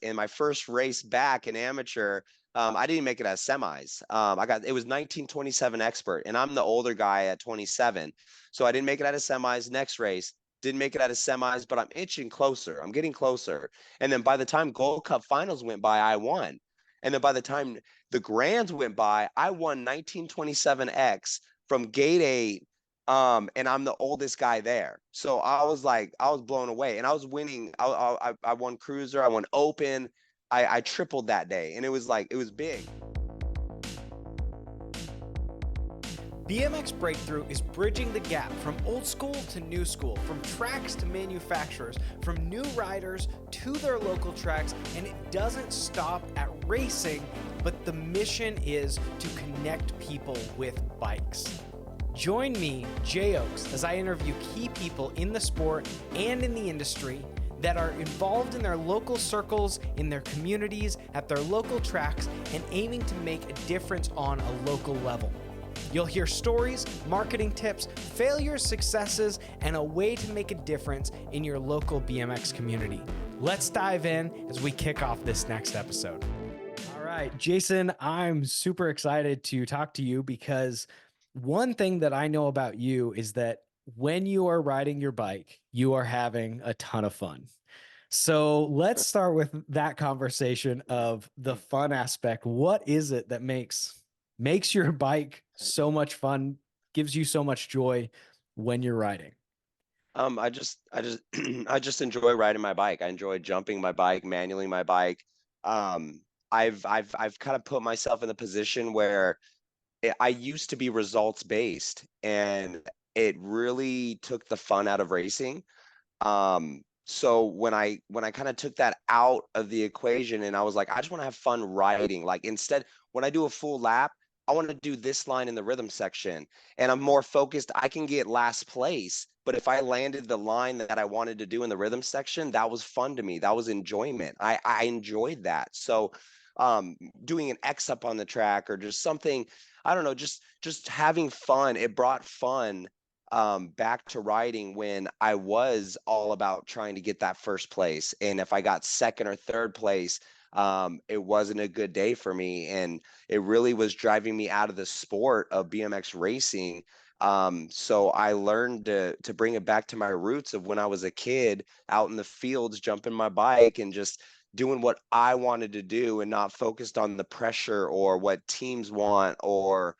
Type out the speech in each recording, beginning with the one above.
in my first race back in amateur, I didn't make it as semis. It was 1927 expert, and I'm the older guy at 27. So I didn't make it out of semis. Next race, didn't make it out of semis, but I'm inching closer. I'm getting closer. And then by the time Gold Cup finals went by, I won. And then by the time the grands went by, I won 1927X from gate 8. And I'm the oldest guy there. So I was like, I was blown away, and I was winning. I won cruiser, I won open. I tripled that day, and it was like, it was big. BMX Breakthrough is bridging the gap from old school to new school, from tracks to manufacturers, from new riders to their local tracks, and it doesn't stop at racing, but the mission is to connect people with bikes. Join me, Jay Oaks, as I interview key people in the sport and in the industry that are involved in their local circles, in their communities, at their local tracks, and aiming to make a difference on a local level. You'll hear stories, marketing tips, failures, successes, and a way to make a difference in your local BMX community. Let's dive in as we kick off this next episode. All right, Jason, I'm super excited to talk to you because one thing that I know about you is that when you are riding your bike, you are having a ton of fun. So let's start with that conversation of the fun aspect. What is it that makes your bike so much fun, gives you so much joy when you're riding? I just enjoy riding my bike. I enjoy jumping my bike, manually my bike. Um, I've kind of put myself in the position where I used to be results based, and it really took the fun out of racing. So when I kind of took that out of the equation, and I was like, I just want to have fun riding. Like, instead, when I do a full lap, I want to do this line in the rhythm section, and I'm more focused. I can get last place, but if I landed the line that I wanted to do in the rhythm section, that was fun to me. That was enjoyment. I enjoyed that. So doing an X up on the track, or just something, I don't know, just having fun. It brought fun back to riding when I was all about trying to get that first place. And if I got second or third place, it wasn't a good day for me. And it really was driving me out of the sport of BMX racing. So I learned to bring it back to my roots of when I was a kid out in the fields, jumping my bike and just doing what I wanted to do, and not focused on the pressure or what teams want, or,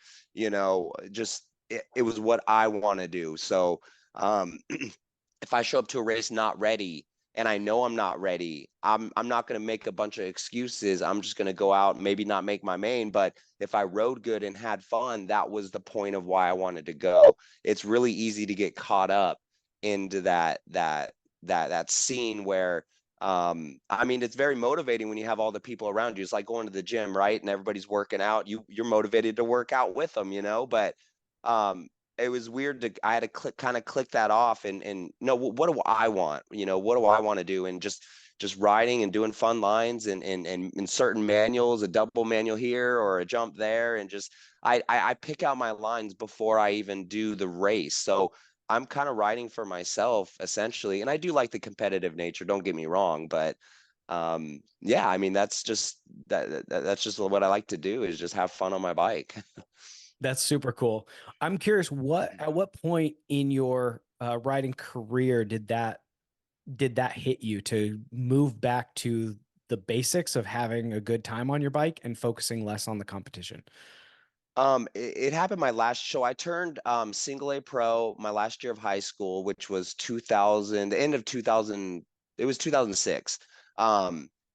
just it was what I want to do. So if I show up to a race not ready, and I know I'm not ready, I'm not going to make a bunch of excuses. I'm just going to go out and maybe not make my main, but if I rode good and had fun, that was the point of why I wanted to go. It's really easy to get caught up into that scene where I mean, it's very motivating when you have all the people around you. It's like going to the gym, right? And everybody's working out. You're motivated to work out with them, but um it was weird to I had to kind of click that off, and no, what do I want? What do I want to do? And just riding and doing fun lines, and in certain manuals, a double manual here or a jump there, and just I pick out my lines before I even do the race. So I'm kind of riding for myself essentially, and I do like the competitive nature, don't get me wrong, but yeah, I mean, that's just what I like to do, is just have fun on my bike. That's super cool. I'm curious, at what point in your riding career did that hit you to move back to the basics of having a good time on your bike and focusing less on the competition? It happened my last show. I turned single A pro my last year of high school, which was 2000, the end of 2000. It was 2006.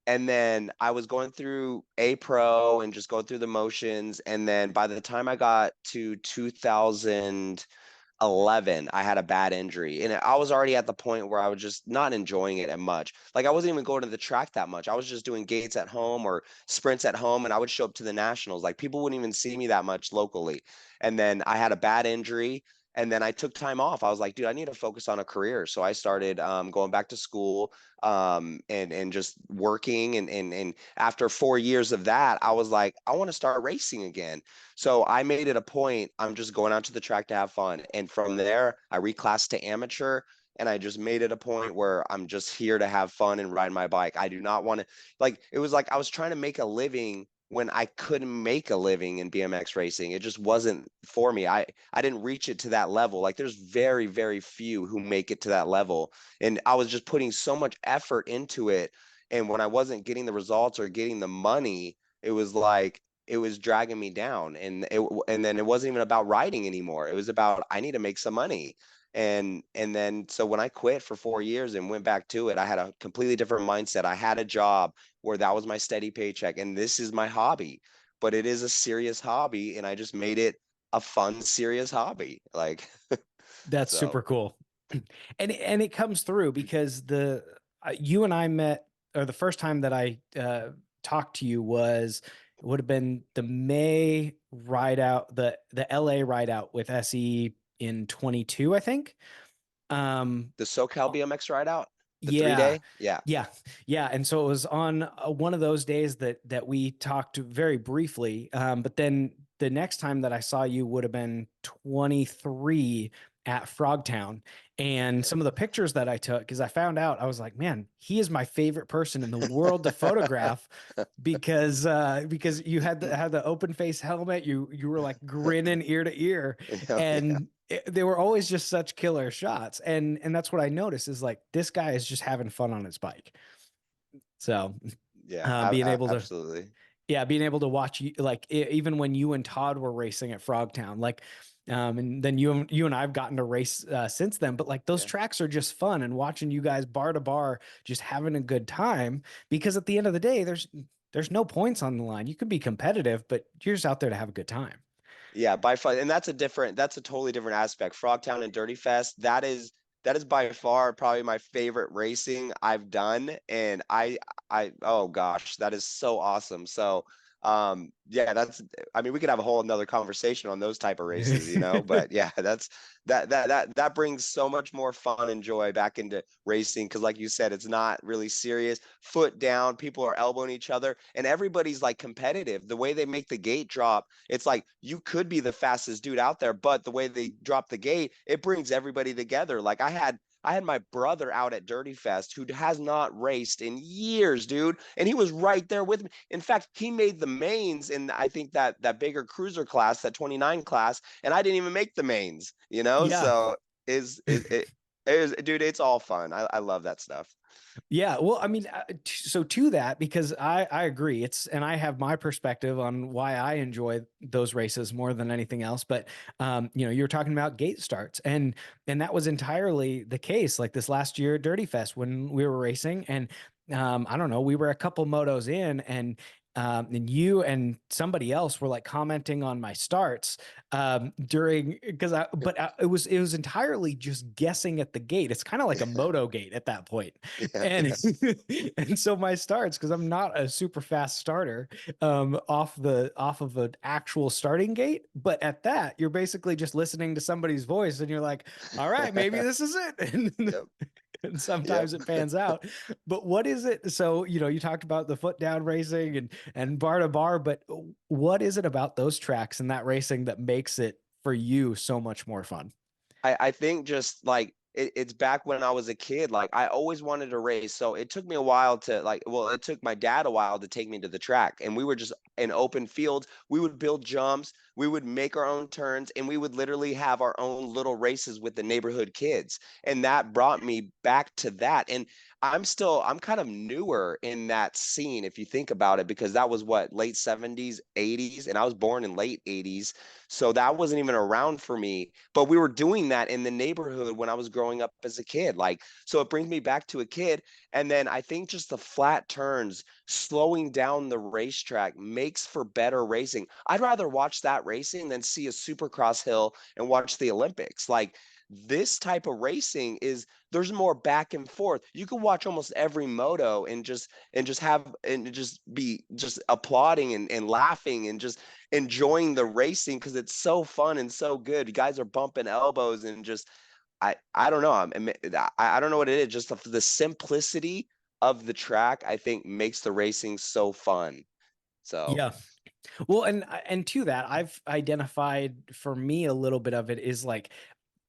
And then I was going through A pro and just going through the motions. And then by the time I got to 2011, I had a bad injury, and I was already at the point where I was just not enjoying it as much. Like, I wasn't even going to the track that much. I was just doing gates at home or sprints at home, and I would show up to the nationals. Like, people wouldn't even see me that much locally. And then I had a bad injury, and then I took time off. I was like, dude, I need to focus on a career. So I started going back to school, and just working, and after 4 years of that, I was like, I want to start racing again. So I made it a point. I'm just going out to the track to have fun. And from there, I reclassed to amateur. and I just made it a point where I'm just here to have fun and ride my bike. I do not want to, like, it was like I was trying to make a living when I couldn't make a living in BMX racing. It just wasn't for me. I didn't reach it to that level. Like there's very, very few who make it to that level. And I was just putting so much effort into it. And when I wasn't getting the results or getting the money, it was like it was dragging me down. And then it wasn't even about riding anymore. It was about I need to make some money. And then so when I quit for 4 years and went back to it, I had a completely different mindset. I had a job where that was my steady paycheck, and this is my hobby, but it is a serious hobby, and I just made it a fun, serious hobby. Like, That's so super cool. And it comes through because the you and I met, or the first time that I talked to you was would have been the May ride out, the LA ride out with SE in 22, I think. the SoCal BMX ride out, the three Yeah. day, yeah, Yeah. Yeah. And so it was on one of those days that we talked very briefly. But then the next time that I saw you would have been 23 at Frogtown. And yeah, some of the pictures that I took, because I found out, I was like, man, he is my favorite person in the world to photograph because you had the open face helmet, you were like grinning ear to ear, yeah, and they were always just such killer shots. And that's what I noticed is like this guy is just having fun on his bike. So yeah, being able to, absolutely, yeah, being able to watch like even when you and Todd were racing at Frogtown, like and then you and I've gotten to race since then, but like those yeah. tracks are just fun, and watching you guys bar to bar just having a good time, because at the end of the day there's no points on the line. You can be competitive, but you're just out there to have a good time. Yeah, by far, and that's a totally different aspect. Frogtown and Dirty Fest, that is by far probably my favorite racing I've done, and oh gosh, that is so awesome. So, yeah, I mean, we could have a whole another conversation on those type of races, but yeah, that brings so much more fun and joy back into racing because, like you said, it's not really serious. Foot down, people are elbowing each other, and everybody's like competitive. The way they make the gate drop, it's like you could be the fastest dude out there, but the way they drop the gate, it brings everybody together. Like I had my brother out at Dirty Fest who has not raced in years, dude, and he was right there with me. In fact, he made the mains in I think that bigger cruiser class, that 29 class, and I didn't even make the mains, Yeah. So is it is dude, it's all fun. I love that stuff. Yeah, well, I mean, so to that, because I agree, and I have my perspective on why I enjoy those races more than anything else. But you were talking about gate starts, and that was entirely the case. Like this last year at Dirty Fest when we were racing, and I don't know, we were a couple motos in, and you and somebody else were like commenting on my starts during because it was entirely just guessing at the gate. It's kind of like a moto gate at that point. Yeah, And yeah, and so my starts, because I'm not a super fast starter, off of an actual starting gate, but at that you're basically just listening to somebody's voice and you're like, all right, maybe this is it. and, yep, and yep. sometimes it pans out. But what is it? So you talked about the foot down racing and bar to bar, but what is it about those tracks and that racing that makes it for you so much more fun? I think just like it's back when I was a kid. Like I always wanted to race. So it took me a while to it took my dad a while to take me to the track. And we were just in open fields. We would build jumps, we would make our own turns, and we would literally have our own little races with the neighborhood kids. And that brought me back to that. And I'm kind of newer in that scene if you think about it, because that was what, late 70s, 80s, and I was born in late 80s. So that wasn't even around for me, but we were doing that in the neighborhood when I was growing up as a kid. Like, so it brings me back to a kid. And then I think just the flat turns, slowing down the racetrack makes for better racing. I'd rather watch that racing than see a supercross hill and watch the Olympics. Like, this type of racing is there's more back and forth. You can watch almost every moto and just be just applauding and laughing and just enjoying the racing because it's so fun and so good. You guys are bumping elbows and just I don't know. I don't know what it is. Just the simplicity of the track, I think, makes the racing so fun. So Yeah. Well, and to that, I've identified for me a little bit of it is like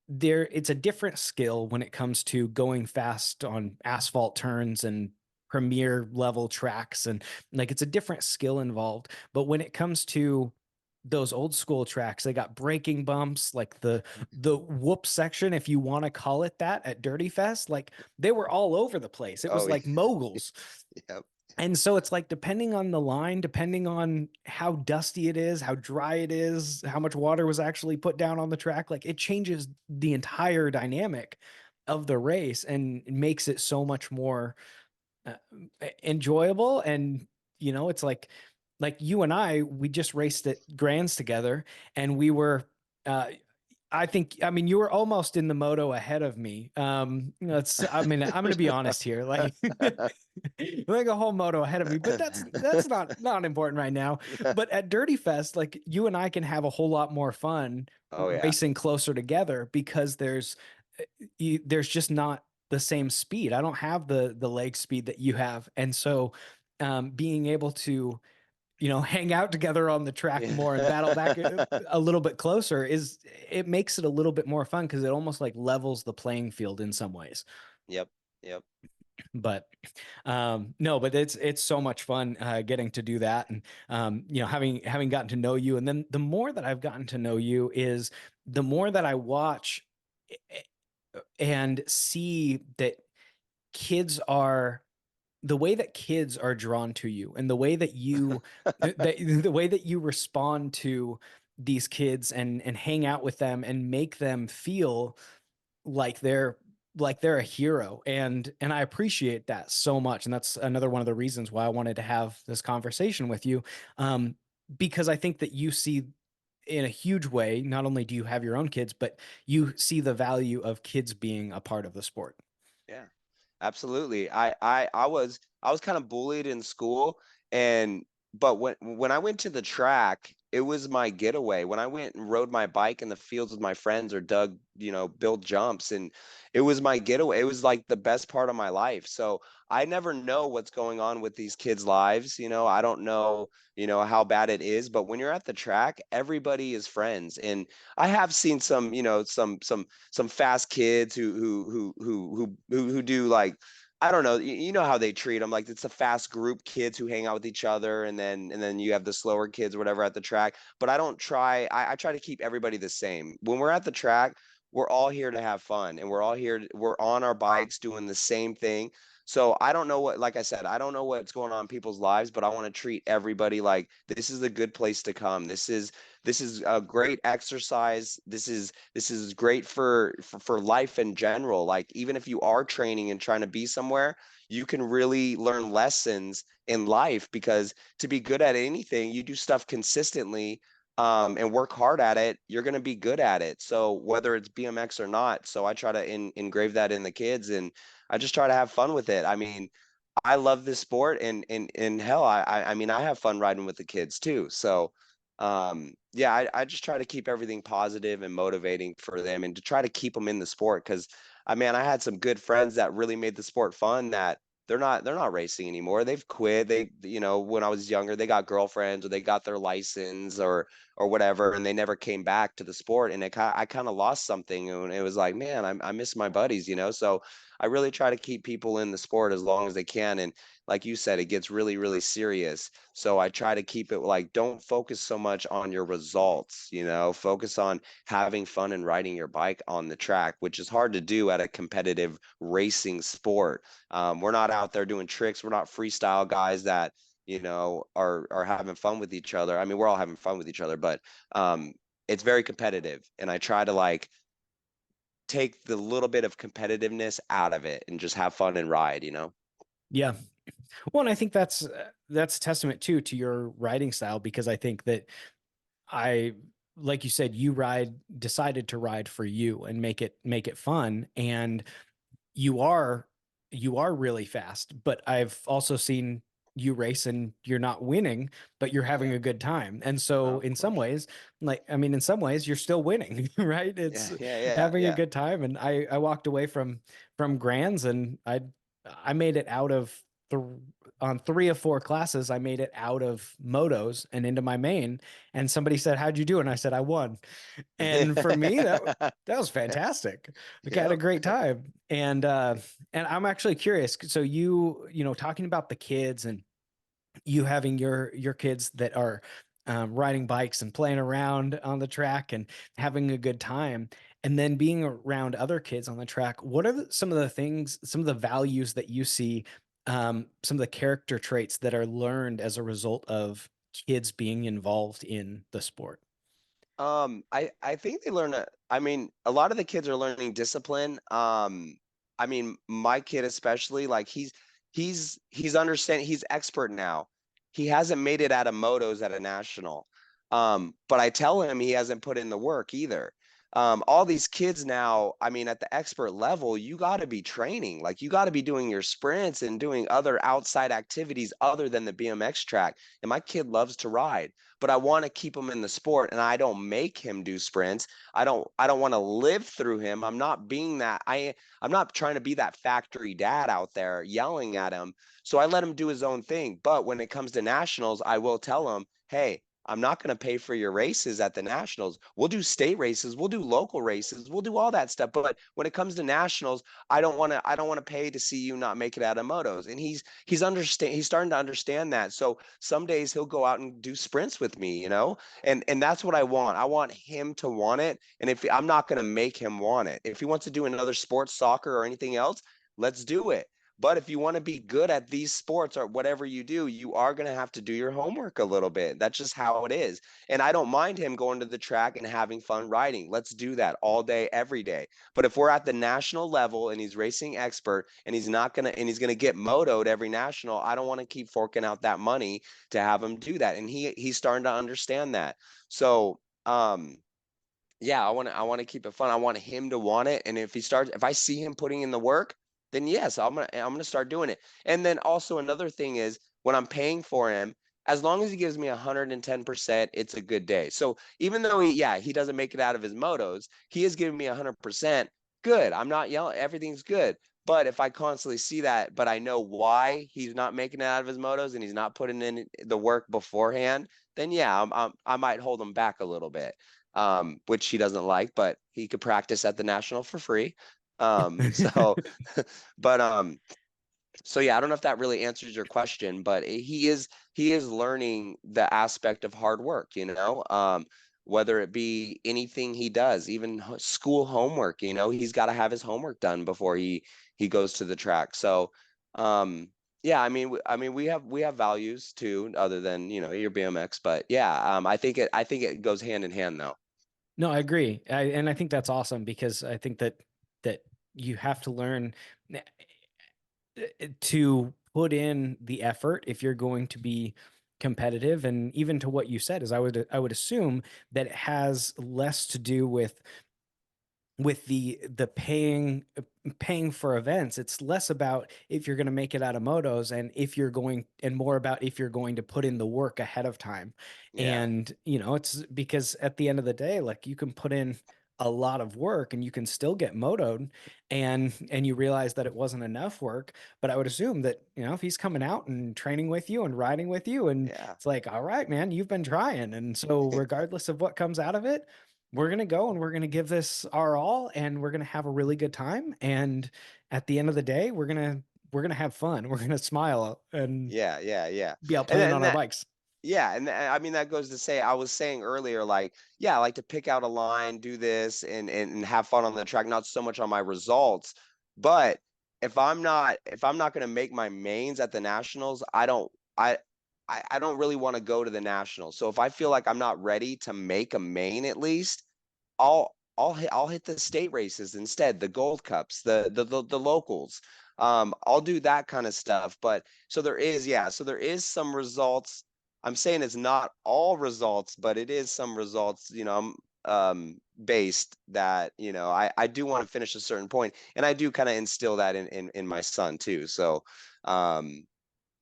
it's a different skill when it comes to going fast on asphalt turns and premier level tracks, and like it's a different skill involved. But when it comes to those old school tracks, they got braking bumps, like the whoop section, if you want to call it that, at Dirty Fest. Like they were all over the place. It was Oh, like moguls. yeah. And so it's like, depending on the line, depending on how dusty it is, how dry it is, how much water was actually put down on the track, like it changes the entire dynamic of the race and makes it so much more uh, enjoyable. And, it's like you and we just raced at Grands together, and we were, uh, I mean, you were almost in the moto ahead of me. I mean, I'm going to be honest here, like, like a whole moto ahead of me, but that's not important right now. But at Dirty Fest, like you and I can have a whole lot more fun Oh yeah. racing closer together, because there's just not the same speed. I don't have the leg speed that you have, and so being able to hang out together on the track more and battle back a little bit closer it makes it a little bit more fun, because it almost like levels the playing field in some ways. Yep. Yep. But no, but it's so much fun getting to do that, and having gotten to know you, and then the more that I've gotten to know you is the more that I watch and see that kids are the way that kids are drawn to you, and the way that the way that you respond to these kids and hang out with them and make them feel like they're a hero. And I appreciate that so much. And that's another one of the reasons why I wanted to have this conversation with you. Because I think that you see in a huge way, not only do you have your own kids, but you see the value of kids being a part of the sport. Yeah, absolutely. I was kind of bullied in school, and but when I went to the track, it was my getaway. When I went and rode my bike in the fields with my friends or built jumps, and it was my getaway. It was like the best part of my life. So I never know what's going on with these kids' lives. I don't know, how bad it is, but when you're at the track, everybody is friends. And I have seen some, some fast kids who do like, I don't know, you know how they treat them, like it's a fast group kids who hang out with each other, and then you have the slower kids or whatever at the track. But I don't try I try to keep everybody the same. When we're at the track, we're all here to have fun, and we're on our bikes doing the same thing. So I don't know what, like I said, I don't know what's going on in people's lives, but I want to treat everybody like this is a good place to come. This is a great exercise. This is great for life in general. Like even if you are training and trying to be somewhere, you can really learn lessons in life, because to be good at anything, you do stuff consistently, and work hard at it, you're going to be good at it. So whether it's BMX or not, so I try to engrave that in the kids, and I just try to have fun with it. I mean, I love this sport, and hell, I mean, I have fun riding with the kids too. So, yeah, I just try to keep everything positive and motivating for them, and to try to keep them in the sport. Because I had some good friends that really made the sport fun, that they're not racing anymore. They've quit. When I was younger, they got girlfriends, or they got their license, or whatever, and they never came back to the sport. And I kind of lost something, and it was like, man, I miss my buddies. So I really try to keep people in the sport as long as they can. And like you said, it gets really, really serious. So I try to keep it like, don't focus so much on your results, focus on having fun and riding your bike on the track, which is hard to do at a competitive racing sport. We're not out there doing tricks. We're not freestyle guys that, are having fun with each other. I mean, we're all having fun with each other, but it's very competitive. And I try to like take the little bit of competitiveness out of it and just have fun and ride. Yeah. Well, and I think that's a testament too to your riding style, because I think that I, like you said, decided to ride for you and make it fun. And you are really fast, but I've also seen you race and you're not winning, but you're Oh having yeah. a good time. And Oh, so of in some course. ways, in some ways you're still winning, right? Yeah, It's yeah, yeah, having a yeah. good time. And I walked away from Grands, and I made it out of th on 3 of 4 classes, I made it out of motos and into my main. And somebody said, "How'd you do?" And I said, "I won." And for me, that was fantastic. Like, I had a Yep. great time. And I'm actually curious. So talking about the kids and you having your kids that are riding bikes and playing around on the track and having a good time, and then being around other kids on the track, what are some of the things, some of the values that you see, some of the character traits that are learned as a result of kids being involved in the sport? I think they learn I mean, a lot of the kids are learning discipline. I mean, my kid especially, like he's understanding, he's expert now. He hasn't made it out of motos at a national. But I tell him he hasn't put in the work either. All these kids now, I mean, at the expert level, you got to be training. Like you got to be doing your sprints and doing other outside activities other than the BMX track. And my kid loves to ride, but I want to keep him in the sport and I don't make him do sprints. I don't want to live through him. I'm not being that I'm not trying to be that factory dad out there yelling at him. So I let him do his own thing. But when it comes to nationals, I will tell him, "Hey, I'm not going to pay for your races at the nationals. We'll do state races, we'll do local races, we'll do all that stuff. But when it comes to nationals, I don't want to pay to see you not make it out of motos." And he's starting to understand that. So some days he'll go out and do sprints with me, and that's what I want. I want him to want it. And if I'm not going to make him want it, if he wants to do another sport, soccer or anything else, let's do it. But if you want to be good at these sports or whatever you do, you are going to have to do your homework a little bit. That's just how it is. And I don't mind him going to the track and having fun riding. Let's do that all day, every day. But if we're at the national level and he's racing expert and he's going to get motoed every national, I don't want to keep forking out that money to have him do that. And he's starting to understand that. So, yeah, I want to keep it fun. I want him to want it. And if I see him putting in the work, then yes, I'm gonna start doing it. And then also another thing is when I'm paying for him, as long as he gives me 110%, it's a good day. So even though he doesn't make it out of his motos, he is giving me 100%. Good. I'm not yelling. Everything's good. But if I constantly see that, but I know why he's not making it out of his motos and he's not putting in the work beforehand, then yeah, I might hold him back a little bit, which he doesn't like, but he could practice at the national for free. So, but so yeah, I don't know if that really answers your question, but he is learning the aspect of hard work, whether it be anything he does, even school homework, he's got to have his homework done before he goes to the track. So, yeah, I mean, we have values too, other than your BMX, but yeah, I think it goes hand in hand though. No, I agree. And I think that's awesome because I think that you have to learn to put in the effort if you're going to be competitive. And even to what you said is I would assume that it has less to do with the paying for events. It's less about if you're going to make it out of motos and if you're going, and more about if you're going to put in the work ahead of time. Yeah. And it's because at the end of the day, like, you can put in a lot of work and you can still get motoed, and you realize that it wasn't enough work. But I would assume that if he's coming out and training with you and riding with you, and Yeah. it's like, all right, man, you've been trying, and so regardless of what comes out of it, we're going to go and we're going to give this our all, and we're going to have a really good time. And at the end of the day, we're going to have fun. We're going to smile and Yeah, yeah, yeah. be out And playing on and our that bikes. Yeah, and I mean that goes to say I was saying earlier, like, yeah, I like to pick out a line, do this, and have fun on the track, not so much on my results. But if I'm not going to make my mains at the nationals, I I don't really want to go to the nationals. So if I feel like I'm not ready to make a main at least, I'll hit the state races instead, the Gold Cups, the locals. I'll do that kind of stuff. But so there is some results. I'm saying it's not all results, but it is some results, based that, I do want to finish a certain point, and I do kind of instill that in my son too. So, um,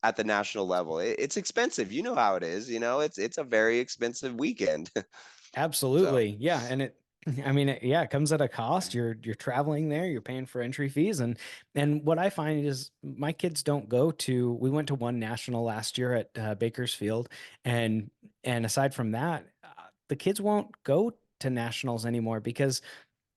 at the national level, it's expensive. You know how it is. It's a very expensive weekend. So Absolutely. Yeah. And I mean, yeah, it comes at a cost. You're traveling there, you're paying for entry fees, and what I find is my kids don't go to. We went to one national last year at Bakersfield, and and aside from that, the kids won't go to nationals anymore because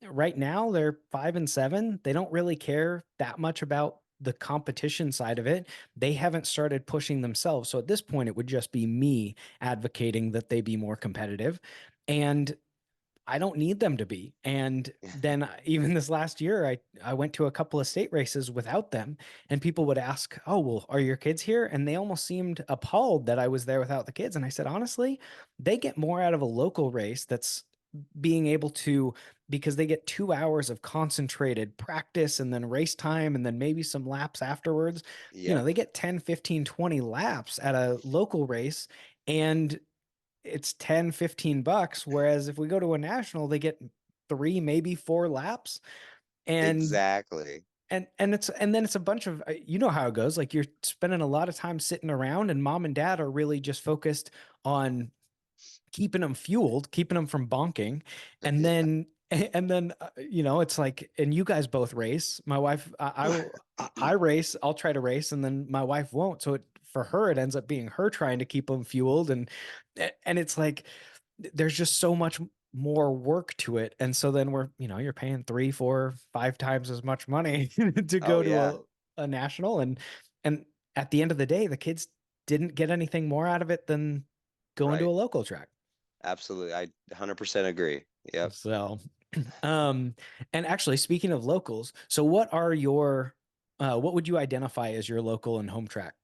right now they're 5 and 7. They don't really care that much about the competition side of it. They haven't started pushing themselves. So at this point, it would just be me advocating that they be more competitive. And I don't need them to be. And then even this last year, I went to a couple of state races without them, and people would ask, "Oh, well, are your kids here?" And they almost seemed appalled that I was there without the kids. And I said, honestly, they get more out of a local race that's being able to, because they get 2 hours of concentrated practice and then race time and then maybe some laps afterwards. Yep. They get 10, 15, 20 laps at a local race. And it's 10, $15. Whereas if we go to a national, they get three, maybe four laps. And Exactly. and then it's a bunch of how it goes. Like you're spending a lot of time sitting around, and mom and dad are really just focused on keeping them fueled, keeping them from bonking. And Yeah. then it's like, and you guys both race. My wife, I race, I'll try to race, and then my wife won't. So for her, it ends up being her trying to keep them fueled. And it's like, there's just so much more work to it. And so then you're paying three, four, five times as much money to Oh go to yeah. a national. And at the end of the day, the kids didn't get anything more out of it than going to Right. a local track. Absolutely. I 100% agree. Yep. So, um, and actually, speaking of locals, so what would you identify as your local and home track?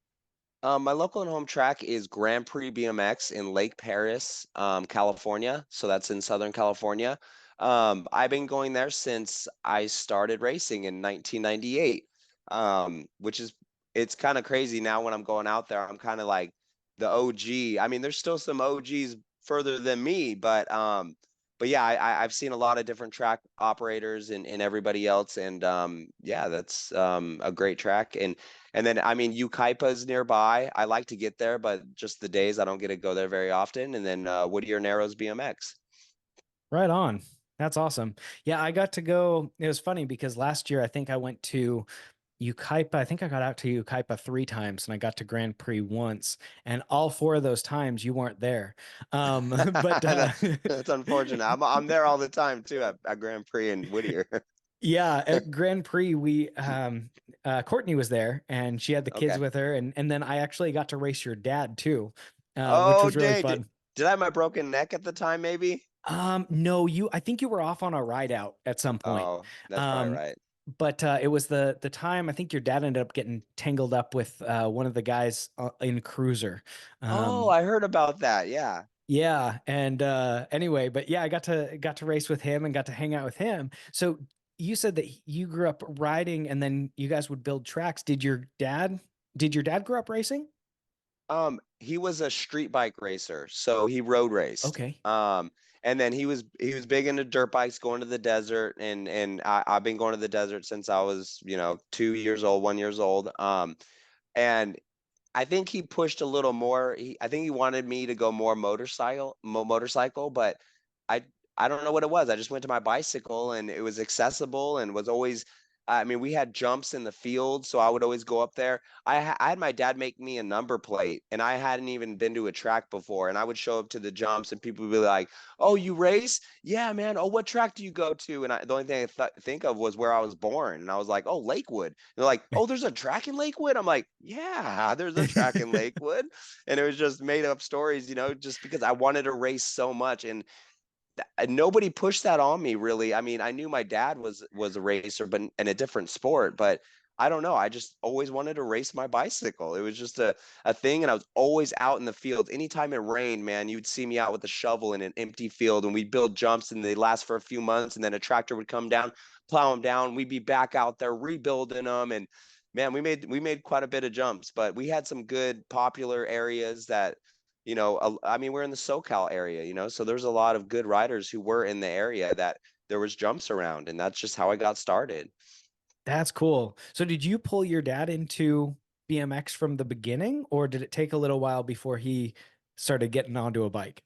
My local and home track is Grand Prix BMX in Lake Paris, California. So that's in Southern California. I've been going there since I started racing in 1998, which is it's kind of crazy now when I'm going out there. I'm kind of like the OG. I mean, there's still some OGs further than me, but yeah, I've seen a lot of different track operators and everybody else, and yeah, that's a great track. And then, I mean, Ukaipa's nearby. I like to get there, but just the days I don't get to go there very often. And then Whittier Narrows BMX. Right on. That's awesome. Yeah, I got to go. It was funny because last year I think I went to Ukaipa. I think I got out to Ukaipa 3 times and I got to Grand Prix once. And all four of those times you weren't there. But That's unfortunate. I'm there all the time too at Grand Prix in Whittier. yeah, at Grand Prix, we Courtney was there and she had the kids Okay. with her, and then I actually got to race your dad too, which Oh, was really dang. fun. Did I have my broken neck at the time, maybe? No, I think you were off on a ride out at some point. Oh, that's probably Um, right. but it was the time I think your dad ended up getting tangled up with one of the guys in Cruiser. Oh, Um, I heard about that. Yeah. yeah, and anyway, but yeah, I got to race with him and got to hang out with him. So you said that you grew up riding and then you guys would build tracks. Did your dad grow up racing? He was a street bike racer, so he road raced. Okay. And then he was big into dirt bikes, going to the desert, and I've been going to the desert since I was, 2 years old, 1 years old. And I think he pushed a little more. I think he wanted me to go more motorcycle, but I I don't know what it was. I just went to my bicycle and it was accessible and was always. I mean, we had jumps in the field, so I would always go up there. I had my dad make me a number plate, and I hadn't even been to a track before. And I would show up to the jumps, and people would be like, "Oh, you race? Yeah, man. Oh, what track do you go to?" And the only thing I think of was where I was born, and I was like, "Oh, Lakewood." They're like, "Oh, there's a track in Lakewood." I'm like, "Yeah, there's a track in Lakewood," and it was just made up stories, just because I wanted to race so much, and nobody pushed that on me really. I mean, I knew my dad was a racer, but in a different sport. But I don't know. I just always wanted to race my bicycle. It was just a thing, and I was always out in the field. Anytime it rained, man, you'd see me out with a shovel in an empty field, and we'd build jumps, and they last for a few months, and then a tractor would come down, plow them down. We'd be back out there rebuilding them, and man, we made quite a bit of jumps. But we had some good popular areas that I mean, we're in the SoCal area, so there's a lot of good riders who were in the area that there was jumps around, and that's just how I got started. That's cool. So did you pull your dad into BMX from the beginning, or did it take a little while before he started getting onto a bike?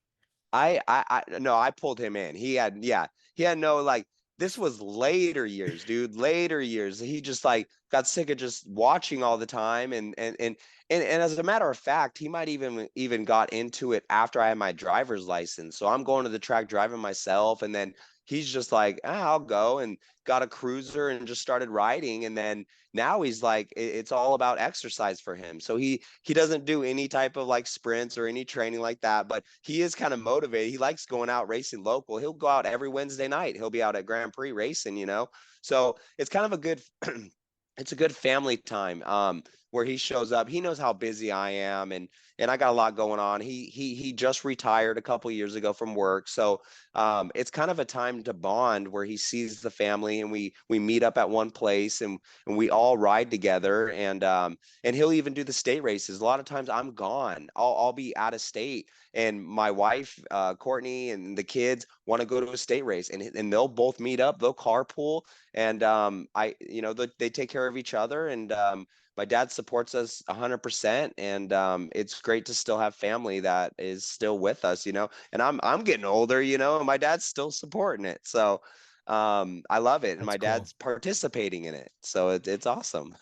No, I pulled him in. Yeah, he had no like this was later years, dude. Later years. He just like got sick of just watching all the time. And as a matter of fact, he might even got into it after I had my driver's license. So I'm going to the track driving myself, and then he's just like, I'll go, and got a cruiser and just started riding. And then now he's like, it's all about exercise for him. So he doesn't do any type of like sprints or any training like that, but he is kind of motivated. He likes going out racing local. He'll go out every Wednesday night. He'll be out at Grand Prix racing, you know? So it's kind of a good it's a good family time where he shows up. He knows how busy I am, and I got a lot going on. He just retired a couple years ago from work. So it's kind of a time to bond where he sees the family, and we meet up at one place, and we all ride together. And he'll even do the state races. A lot of times I'm gone. I'll be out of state, and my wife, Courtney, and the kids want to go to a state race, and they'll both meet up. They'll carpool, and they take care of each other. And my dad supports us 100%, and it's great to still have family that is still with us, you know. And I'm getting older, you know, and my dad's still supporting it. So I love it, and That's my cool. dad's participating in it. So it's awesome.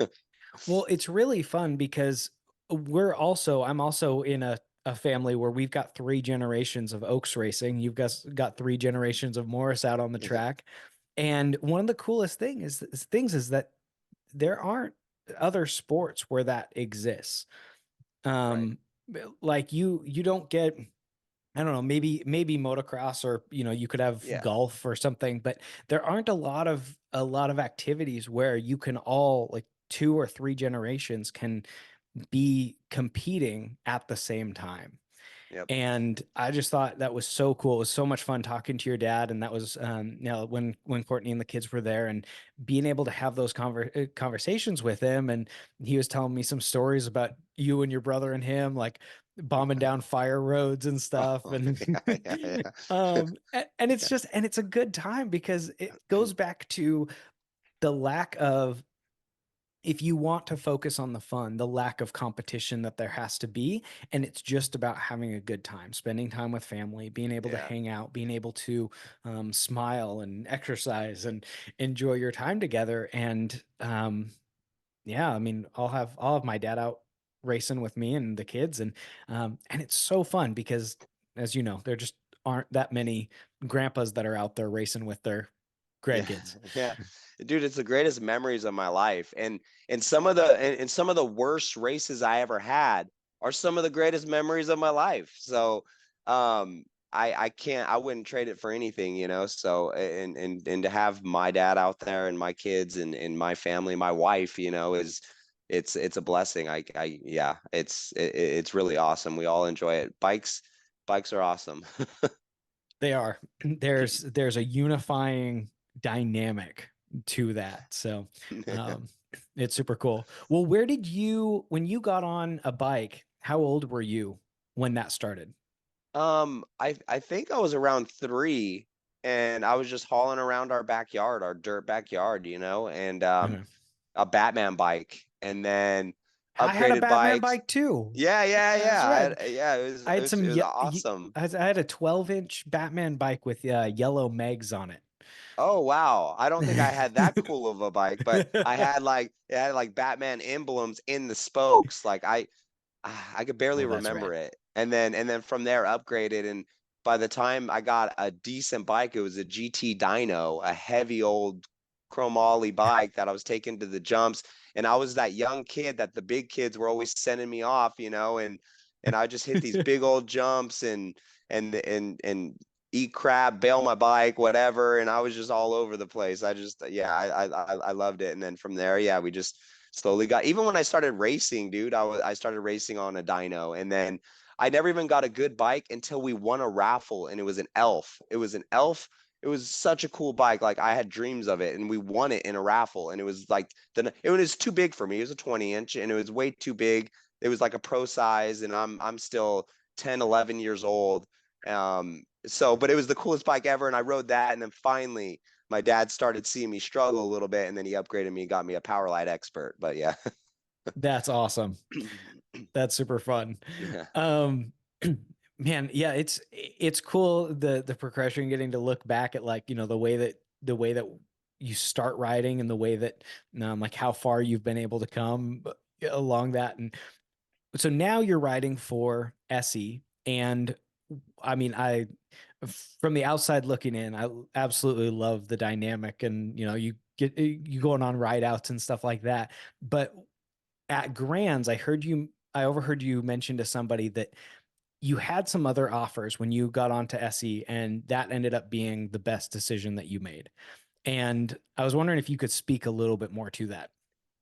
Well, it's really fun because I'm also in a family where we've got three generations of Oaks racing. You've got three generations of Morris out on the Yeah. track. And one of the coolest things is that there aren't other sports where that exists. Right. Um, like you don't get, I don't know, maybe motocross, or you could have Yeah. golf or something, but there aren't a lot of activities where you can all, like, two or three generations can be competing at the same time. Yep. And I just thought that was so cool. It was so much fun talking to your dad, and that was when Courtney and the kids were there, and being able to have those conversations with him. And he was telling me some stories about you and your brother and him, like bombing down fire roads and stuff. Oh, And yeah, yeah, yeah. and it's a good time because it Yeah. goes back to the lack of, if you want to focus on the fun, the lack of competition that there has to be. And it's just about having a good time, spending time with family, being able to Yeah. hang out, being able to smile and exercise and enjoy your time together. And yeah, I mean, I'll have my dad out racing with me and the kids. And it's so fun because, as you know, there just aren't that many grandpas that are out there racing with their Yeah, grandkids. yeah, dude, it's the greatest memories of my life, and some of the worst races I ever had are some of the greatest memories of my life. So, I wouldn't trade it for anything, you know. So, and to have my dad out there, and my kids, and my family, my wife, you know, it's a blessing. Yeah, it's really awesome. We all enjoy it. Bikes are awesome. They are. There's a unifying dynamic to that. So um, it's super cool. Well, when you got on a bike, how old were you when that started? I think I was around 3, and I was just hauling around our backyard, our dirt backyard, you know, and Mhm. a Batman bike, and then I had a upgraded Batman bikes. bike too. Yeah, yeah, That's yeah. right. Yeah, I had it some. was awesome. I had a 12-inch Batman bike with yellow Megs on Oh wow. I don't think I had that it. cool of a bike, but I had like it had like Batman emblems in the spokes. Like I could barely Oh, that's remember rad. it. And then from there upgraded, and by the time I got a decent bike, it was a GT Dyno, a heavy old chromoly bike that I was taking to the jumps. And I was that young kid that the big kids were always sending me off, you know, and I just hit these big old jumps, and eat crap, bail my bike, whatever. And I was just all over the place. Yeah, I loved it. And then from there, yeah, we just slowly got, even when I started racing, dude, I started racing on a dyno. And then I never even got a good bike until we won a raffle, and it was an elf. It was an elf. It was such a cool bike. Like I had dreams of it, and we won it in a raffle. And it was like it was too big for me. It was a 20-inch, and it was way too big. It was like a pro size, and I'm still 10, 11 years old. But it was the coolest bike ever, and I rode that. And then finally my dad started seeing me struggle a little bit, and then he upgraded me and got me a Powerlight Expert. But yeah. That's awesome. That's super fun. Yeah. Um, Man, yeah, it's cool the progression, getting to look back at, like, the way that you start riding, and the way that like how far you've been able to come along that. And so now you're riding for SE, and I mean, from the outside looking in, I absolutely love the dynamic, and you going on ride outs and stuff like that. But at Grands, I overheard you mention to somebody that you had some other offers when you got onto SE, and that ended up being the best decision that you made. And I was wondering if you could speak a little bit more to that.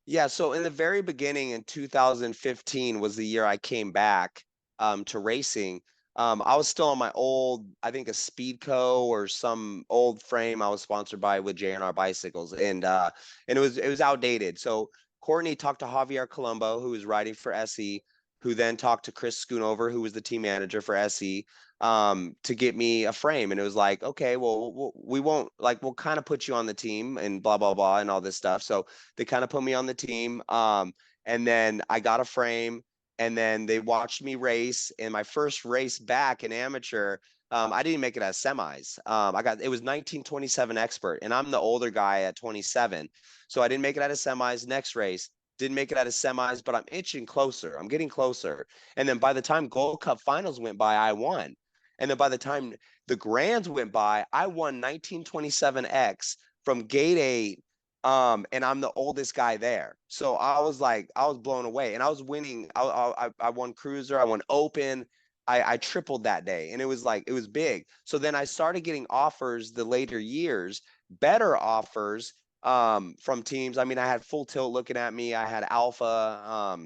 Yeah, so in the very beginning in 2015 was the year I came back to racing. I was still on my old, I think a Speedco or some old frame I was sponsored by with JNR bicycles, and it was outdated. So Courtney talked to Javier Colombo, who was riding for SE, who then talked to Chris Schoonover, who was the team manager for SE, to get me a frame. And it was like, okay, well, we won't, like, we'll kind of put you on the team and blah blah blah and all this stuff. So they kind of put me on the team. And then I got a frame, and then they watched me race. And my first race back in amateur, I didn't make it as semis. It was 1927 expert, and I'm the older guy at 27. So I didn't make it out of semis. Next race, didn't make it out of semis, but I'm itching closer. I'm getting closer. And then by the time Gold Cup finals went by, I won. And then by the time the Grands went by, I won 1927X from gate 8, and I'm the oldest guy there. So I was like, I was blown away, and I was winning. I won cruiser, I won open. I tripled that day, and it was like, it was big. So then I started getting offers the later years, better offers, from teams. I mean, I had Full Tilt looking at me. I had Alpha,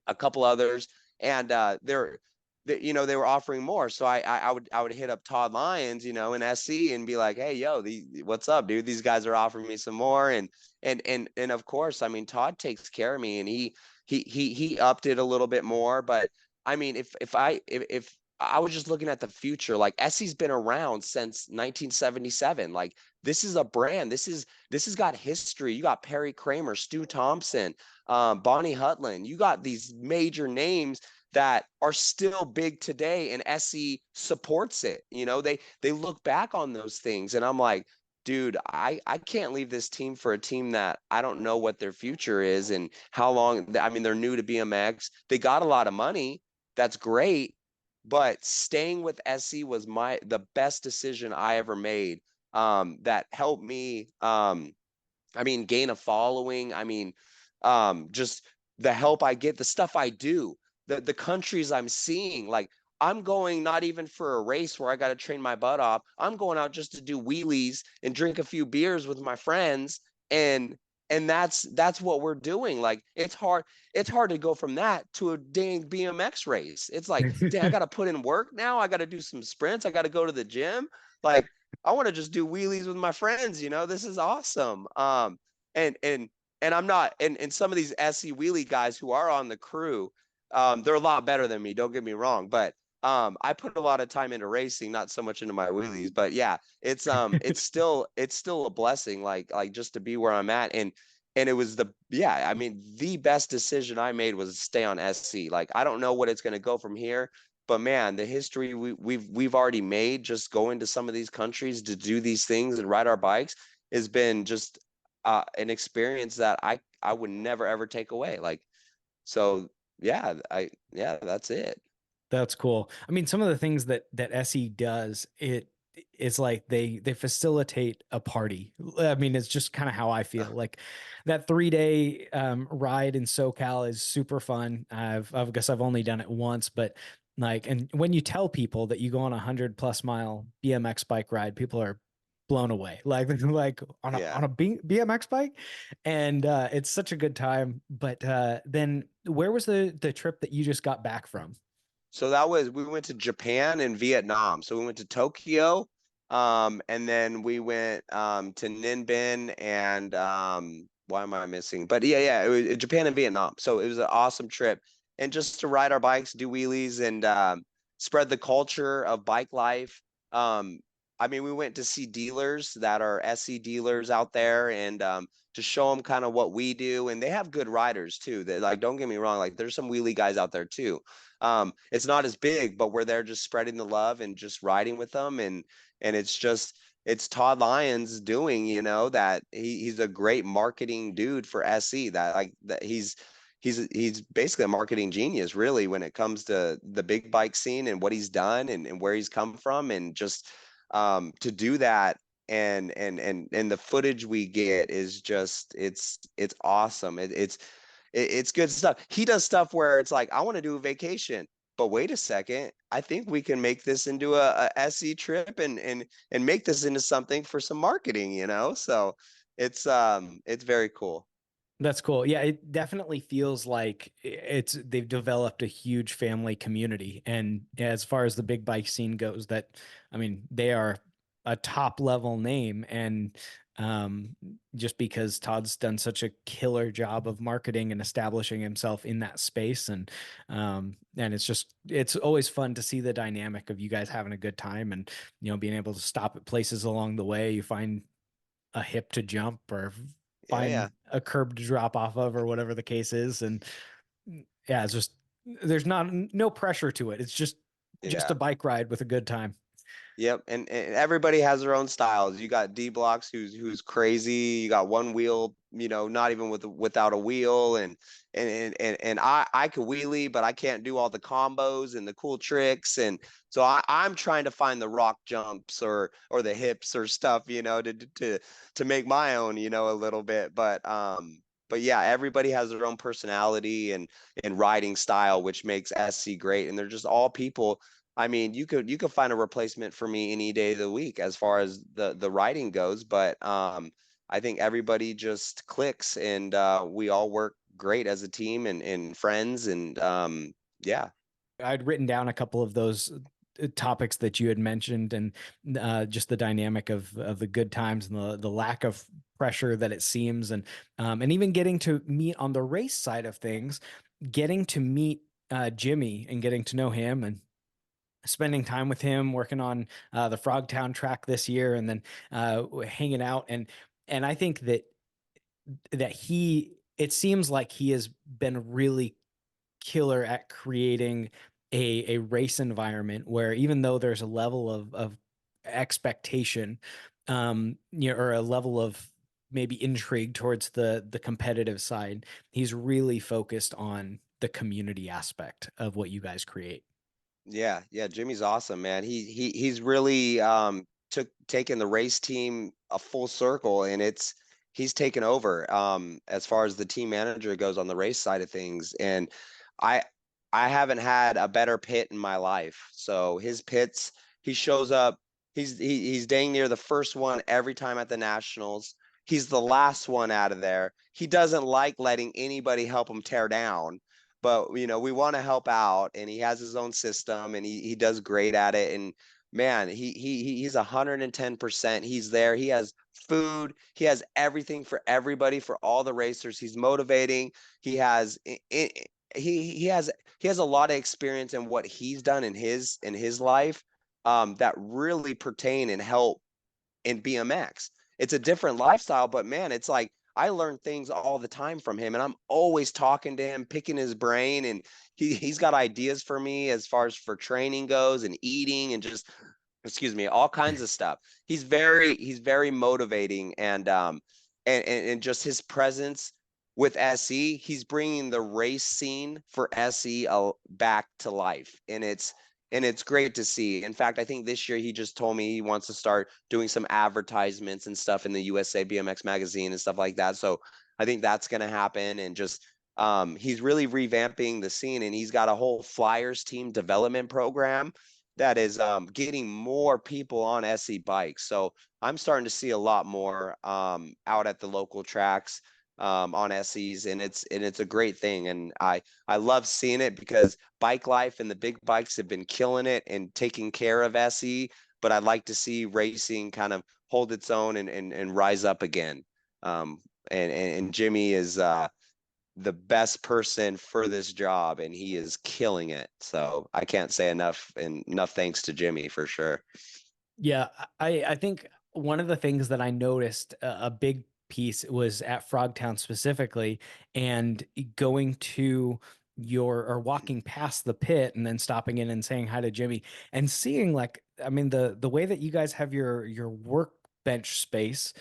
a couple others, and they were offering more. So I would hit up Todd Lyons, in SC, and be like, hey, yo, what's up, dude? These guys are offering me some more. And of course, I mean, Todd takes care of me, and he upped it a little bit more. But I mean, if I was just looking at the future, like, Essie's been around since 1977. Like, this is a brand. This has got history. You got Perry Kramer, Stu Thompson, Bonnie Hutland. You got these major names that are still big today, and SE supports it. They look back on those things, and I'm like, dude, I can't leave this team for a team that I don't know what their future is and how long. I mean, they're new to BMX. They got a lot of money. That's great, but staying with SE was the best decision I ever made. That helped me. I mean, gain a following. I mean, just the help I get, the stuff I do, the countries I'm seeing. Like, I'm going not even for a race where I got to train my butt off. I'm going out just to do wheelies and drink a few beers with my friends, and that's what we're doing. Like, it's hard to go from that to a dang BMX race. It's like, dang, I got to put in work now. I got to do some sprints. I got to go to the gym. Like, I want to just do wheelies with my friends. This is awesome. And I'm not, and some of these SE wheelie guys who are on the crew, they're a lot better than me. Don't get me wrong, but I put a lot of time into racing, not so much into my wheelies. But yeah, it's still a blessing, like just to be where I'm at. And it was I mean, the best decision I made was to stay on SC. Like, I don't know what it's going to go from here, but man, the history we've already made just going to some of these countries to do these things and ride our bikes has been just an experience that I would never ever take away. Like, so yeah, that's it. That's cool. I mean, some of the things that SE does, it's like they facilitate a party. I mean, it's just kind of how I feel. Like, that 3 day ride in SoCal is super fun. I guess I've only done it once, but like, and when you tell people that you go on a 100+ mile BMX bike ride, people are blown away. Like on a Yeah. on a BMX bike, and it's such a good time. But then where was the trip that you just got back from? So we went to Japan and Vietnam. So we went to Tokyo, and then we went to Ninbin and why am I missing? But yeah, it was Japan and Vietnam. So it was an awesome trip, and just to ride our bikes, do wheelies, and spread the culture of bike life. Um, I mean, we went to see dealers that are SE dealers out there, and to show them kind of what we do. And they have good riders too. That, like, don't get me wrong, like there's some wheelie guys out there too. It's not as big, but we're there just spreading the love and just riding with them. And it's Todd Lyons doing, that he's a great marketing dude for SE. That like that he's basically a marketing genius, really, when it comes to the big bike scene and what he's done and where he's come from, and just to do that. And the footage we get is just it's awesome. It's good stuff. He does stuff where it's like, I want to do a vacation, but wait a second, I think we can make this into a SE trip and make this into something for some marketing. So it's very cool. That's cool. Yeah, it definitely feels like they've developed a huge family community. And as far as the big bike scene goes, I mean, they are a top level name. And um, just because Todd's done such a killer job of marketing and establishing himself in that space, and it's always fun to see the dynamic of you guys having a good time, and being able to stop at places along the way. You find a hip to jump, or Yeah, find yeah, a curb to drop off of, or whatever the case is. And yeah, it's just, there's no pressure to it. It's just a yeah. bike ride with a good time. Yep, and everybody has their own styles. You got D Blocks who's crazy. You got one wheel, not even without a wheel, and I could wheelie, but I can't do all the combos and the cool tricks. And so I'm trying to find the rock jumps or the hips or stuff, to make my own, a little bit. But yeah, everybody has their own personality and riding style, which makes SC great. And they're just all people. I mean, you could find a replacement for me any day of the week as far as the writing goes, but I think everybody just clicks, and we all work great as a team and friends, and yeah. I'd written down a couple of those topics that you had mentioned, and just the dynamic of the good times and the lack of pressure that it seems, and even getting to meet on the race side of things, getting to meet Jimmy and getting to know him, and spending time with him working on the Frogtown track this year, and then hanging out. And I think that it seems like he has been really killer at creating a race environment where, even though there's a level of expectation, or a level of maybe intrigue towards the competitive side, he's really focused on the community aspect of what you guys create. Yeah, yeah, Jimmy's awesome, man. He's really taken the race team a full circle, and he's taken over as far as the team manager goes on the race side of things. And I I haven't had a better pit in my life. So his pits, he shows up, he's dang near the first one every time at the Nationals. He's the last one out of there. He doesn't like letting anybody help him tear down, but we want to help out, and he has his own system, and he does great at it. And man, he's 110%. He's there. He has food. He has everything for everybody, for all the racers. He's motivating. He has he has a lot of experience in what he's done in his life, that really pertain and help in BMX. It's a different lifestyle, but man, it's like I learn things all the time from him, and I'm always talking to him, picking his brain, and he's got ideas for me as far as for training goes and eating and just, excuse me, all kinds of stuff. He's very motivating, and just his presence with SE, he's bringing the race scene for SE back to life, and it's great to see. In fact, I think this year he just told me he wants to start doing some advertisements and stuff in the USA BMX magazine and stuff like that. So I think that's going to happen, and just he's really revamping the scene, and he's got a whole Flyers team development program that is getting more people on SE bikes. So I'm starting to see a lot more out at the local tracks on SEs, and it's a great thing. And I love seeing it because bike life and the big bikes have been killing it and taking care of SE. But I'd like to see racing kind of hold its own and rise up again. And Jimmy is the best person for this job, and he is killing it. So I can't say enough, and enough thanks to Jimmy for sure. Yeah, I think one of the things that I noticed a big piece was at Frogtown specifically, and going to your or walking past the pit and then stopping in and saying hi to Jimmy and seeing like I mean the way that you guys have your workbench space.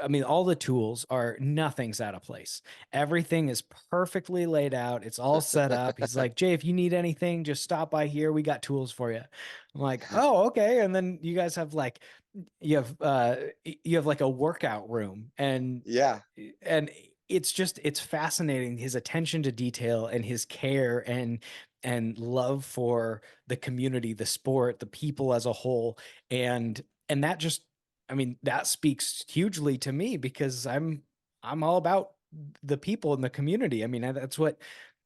I mean, all the tools are nothing's out of place. Everything is perfectly laid out. It's all set up. He's like, Jay, if you need anything, just stop by here. We got tools for you. I'm like, oh, okay. And then you guys have like you have like a workout room Yeah. and it's fascinating his attention to detail and his care and love for the community, the sport, the people as a whole. And that just I mean, that speaks hugely to me because I'm all about the people in the community. I mean, that's what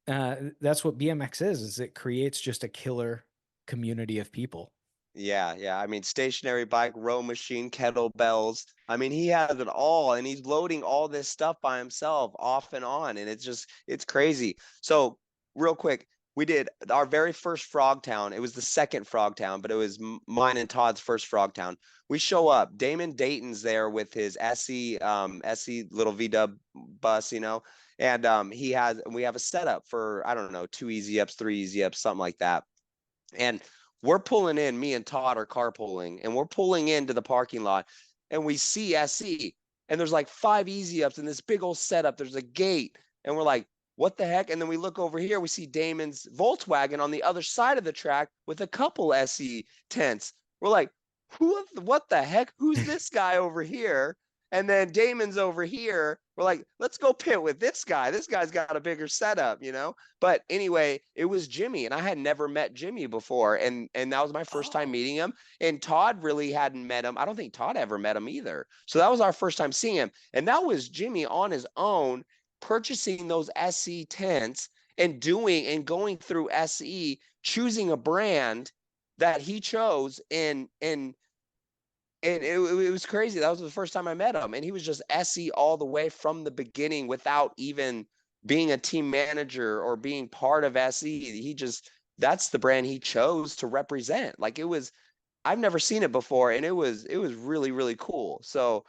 BMX is it creates just a killer community of people. Yeah, yeah. I mean, stationary bike, row machine, kettlebells. I mean, he has it all, and he's loading all this stuff by himself, off and on, and it's crazy. So, real quick, we did our very first Frogtown. It was the second Frogtown, but it was mine and Todd's first Frogtown. We show up. Damon Dayton's there with his SE little V-Dub bus, and we have a setup for I don't know 2 easy ups, 3 easy ups, something like that. And we're pulling in, me and Todd are carpooling, and we're pulling into the parking lot, and we see SE, and there's like 5 easy ups in this big old setup. There's a gate, and we're like, what the heck? And then we look over here, we see Damon's Volkswagen on the other side of the track with a couple SE tents. We're like, what the heck? Who's this guy over here? And then Damon's over here. We're like, let's go pit with this guy. This guy's got a bigger setup. But anyway, it was Jimmy, and I had never met Jimmy before, and that was my first time Oh, meeting him. And Todd really hadn't met him. I don't think Todd ever met him either. So that was our first time seeing him, and that was Jimmy on his own purchasing those SE tents and doing and going through SE, choosing a brand that he chose and it was crazy. That was the first time I met him, and he was just SE all the way from the beginning without even being a team manager or being part of SE. That's the brand he chose to represent. Like it was, I've never seen it before, and it was really really cool. So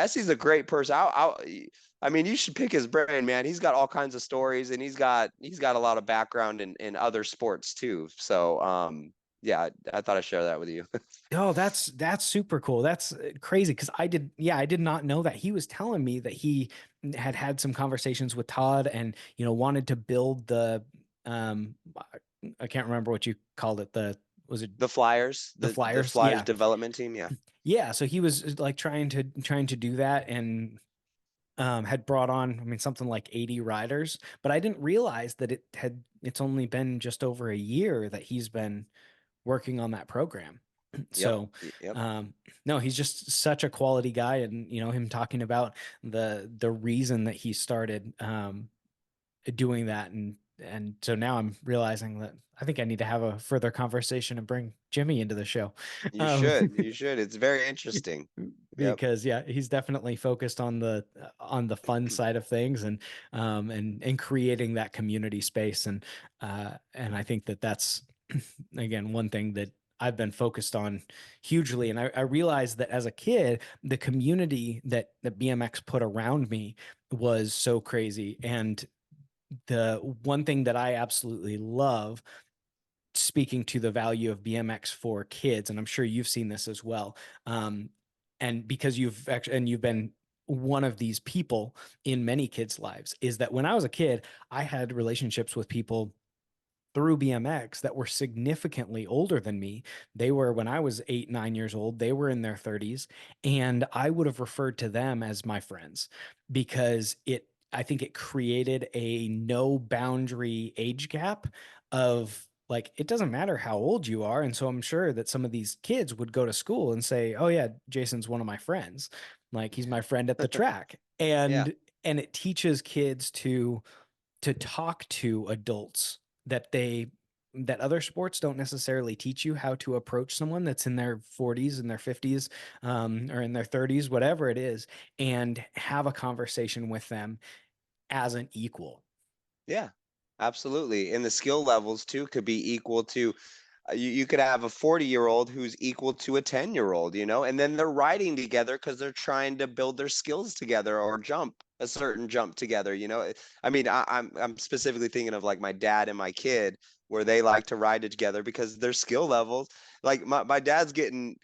SE's a great person. I mean, you should pick his brain, man. He's got all kinds of stories, and he's got a lot of background in other sports too. So yeah, I thought I'd share that with you. oh, that's super cool. That's crazy because I did not know that. He was telling me that he had had some conversations with Todd and wanted to build the um I can't remember what you called it. The was it The Flyers, the the Flyers? Flyers Yeah. development team, yeah. Yeah, so he was like trying to do that and had brought on, I mean, something like 80 riders, but I didn't realize that it's only been just over a year that he's been working on that program. Yep. So, Yep. um, no, he's just such a quality guy, and him talking about the reason that he started doing that, and so now I'm realizing that I think I need to have a further conversation and bring Jimmy into the show. You Um, should. You should. It's very interesting. Yep. because yeah, he's definitely focused on the fun side of things and creating that community space and I think that that's again one thing that I've been focused on hugely. And I realized that as a kid, the community that BMX put around me was so crazy. And the one thing that I absolutely love, speaking to the value of BMX for kids, and I'm sure you've seen this as well, and because you've been one of these people in many kids' lives, is that when I was a kid, I had relationships with people through BMX that were significantly older than me. They were, when I was 8, 9 years old, they were in their 30s. And I would have referred to them as my friends because I think it created a no boundary age gap of like, it doesn't matter how old you are. And so I'm sure that some of these kids would go to school and say, oh, yeah, Jason's one of my friends. Like, he's my friend at the track. Yeah. And it teaches kids to talk to adults that other sports don't necessarily teach you how to approach someone that's in their 40s and their 50s or in their 30s, whatever it is, and have a conversation with them as an equal. Yeah. Absolutely. And the skill levels too could be equal to You could have a 40-year-old who's equal to a 10-year-old, and then they're riding together because they're trying to build their skills together or jump a certain jump together. I mean, I'm specifically thinking of like my dad and my kid, where they like to ride it together because their skill levels, like my dad's getting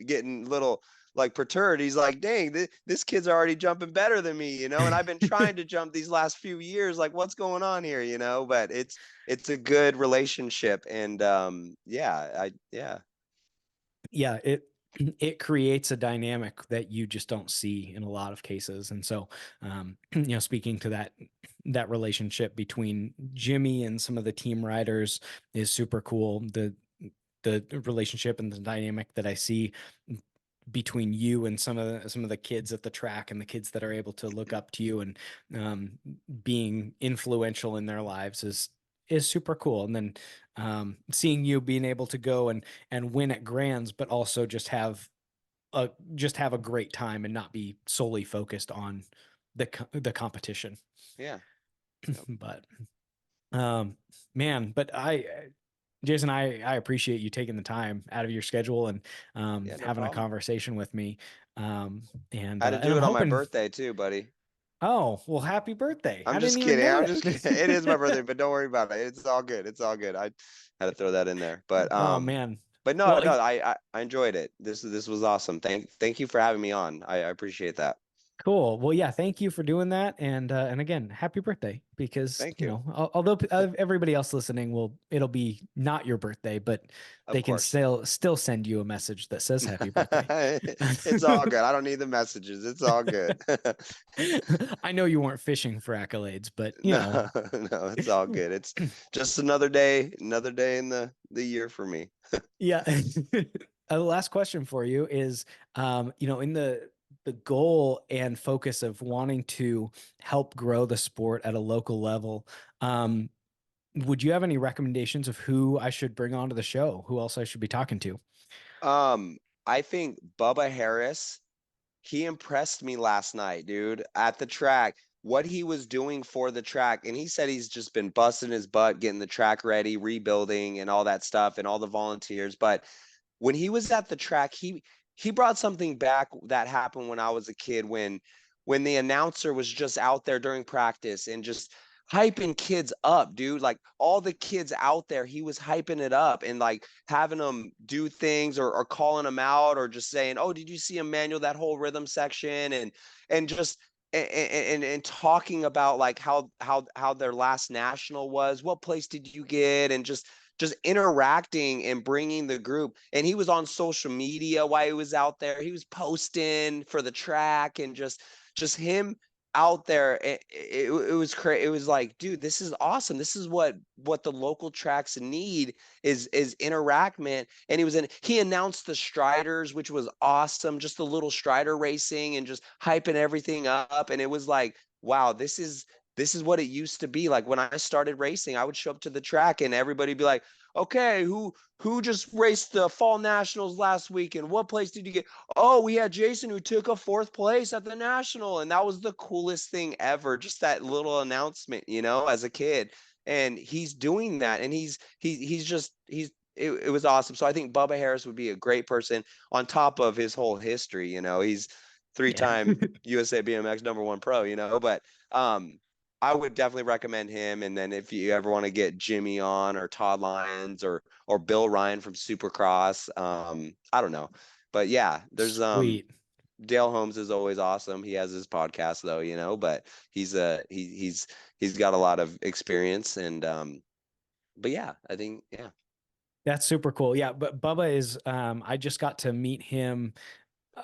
little like perturbed. He's like, dang, this kid's already jumping better than me, and I've been trying to jump these last few years. Like, what's going on here? But it's a good relationship, and yeah. Yeah, it creates a dynamic that you just don't see in a lot of cases. And so, speaking to that relationship between Jimmy and some of the team riders is super cool. The relationship and the dynamic that I see between you and some of the kids at the track and the kids that are able to look up to you and being influential in their lives is super cool. And then seeing you being able to go and win at Grands, but also just have a great time and not be solely focused on the competition. Yeah. Yep. But man, but Jason, I appreciate you taking the time out of your schedule and Yeah, no having a problem. conversation with me. I had to And do I'm it on my hoping. birthday too, buddy. Oh, well, happy birthday! I I'm didn't just even kidding. know I'm just kidding. It is my birthday, that. but don't worry about it. It's all good. It's all good. I had to throw that in there. But Oh man. no, Well, no, I enjoyed it. This was awesome. Thank you for having me on. I appreciate that. cool. Well, yeah, thank you for doing that. And again, happy birthday because, Thank you. although everybody else listening it'll be not your birthday, but Of they can course. still send you a message that says happy birthday. It's all good. I don't need the messages. It's all good. I know you weren't fishing for accolades, but No, no, it's all good. It's just another day in the year for me. yeah. Last question for you is, in the goal and focus of wanting to help grow the sport at a local level, would you have any recommendations of who I should bring onto the show? Who else I should be talking to? Um, I think Bubba Harris, he impressed me last night, dude, at the track. What he was doing for the track, and he said he's just been busting his butt getting the track ready, rebuilding, and all that stuff, and all the volunteers. But when he was at the track, he brought something back that happened when I was a kid, when the announcer was just out there during practice and just hyping kids up, dude. Like all the kids out there, he was hyping it up and like having them do things or calling them out or just saying, "Oh, did you see Emmanuel, that whole rhythm section?" And just and talking about like how their last national was, what place did you get, and just interacting and bringing the group. And he was on social media while he was out there. He was posting for the track and just him out there. It was crazy. It was like, dude, this is awesome. This is what the local tracks need is interaction. And he announced the Striders, which was awesome. Just the little Strider racing and just hyping everything up. And it was like, wow, this is what it used to be. Like when I started racing, I would show up to the track and everybody be like, okay, who just raced the fall nationals last week and what place did you get? Oh, we had Jason who took a fourth place at the national, and that was the coolest thing ever. Just that little announcement, as a kid. And he's doing that, and it was awesome. So I think Bubba Harris would be a great person on top of his whole history. He's Yeah. three-time USA BMX #1 pro. But I would definitely recommend him. And then if you ever want to get Jimmy on or Todd Lyons or Bill Ryan from Supercross, I don't know. But yeah, there's Sweet. Dale Holmes is always awesome. He has his podcast though, but he's got a lot of experience and but yeah, I think yeah. That's super cool. Yeah, but Bubba is I just got to meet him.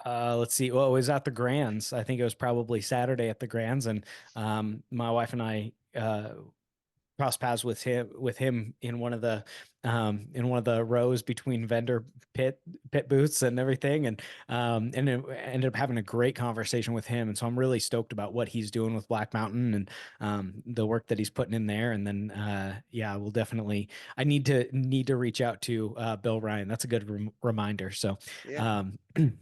Let's see. Well, it was at the Grands. I think it was probably Saturday at the Grands, and my wife and I cross paths with him in one of the rows between vendor pit booths and everything, and it ended up having a great conversation with him. And so I'm really stoked about what he's doing with Black Mountain and the work that he's putting in there. And then yeah, we'll definitely, I need to reach out to Bill Ryan. That's a good reminder. So Yeah.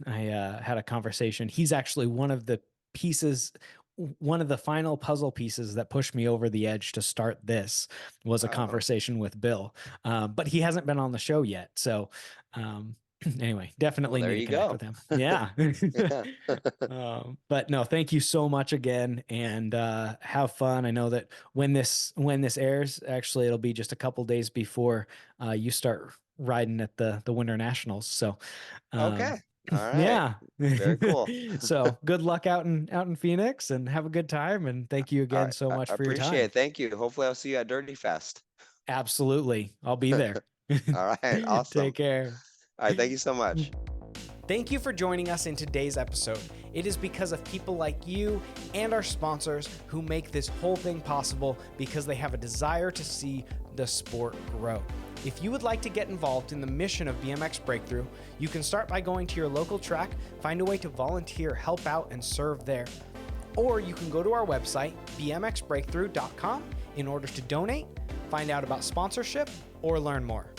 I had a conversation. He's actually one of the pieces one of the final puzzle pieces that pushed me over the edge to start this was a conversation with Bill. But he hasn't been on the show yet. So, anyway, Well, definitely there need to you connect go. with him. Yeah. Yeah. But no, thank you so much again, and have fun. I know that when this airs, actually, it'll be just a couple days before you start riding at the Winter Nationals. So, Okay. All right. yeah. Very cool. So good luck out in Phoenix, and have a good time. And thank you All again right. so I much for your appreciate time. it. Thank you. Hopefully I'll see you at Dirty Fest. Absolutely, I'll be there. All right. Awesome. Take care. All right. Thank you so much. Thank you for joining us in today's episode. It is because of people like you and our sponsors who make this whole thing possible, because they have a desire to see the sport grow. If you would like to get involved in the mission of BMX Breakthrough, you can start by going to your local track, find a way to volunteer, help out, and serve there. Or you can go to our website, bmxbreakthrough.com, in order to donate, find out about sponsorship, or learn more.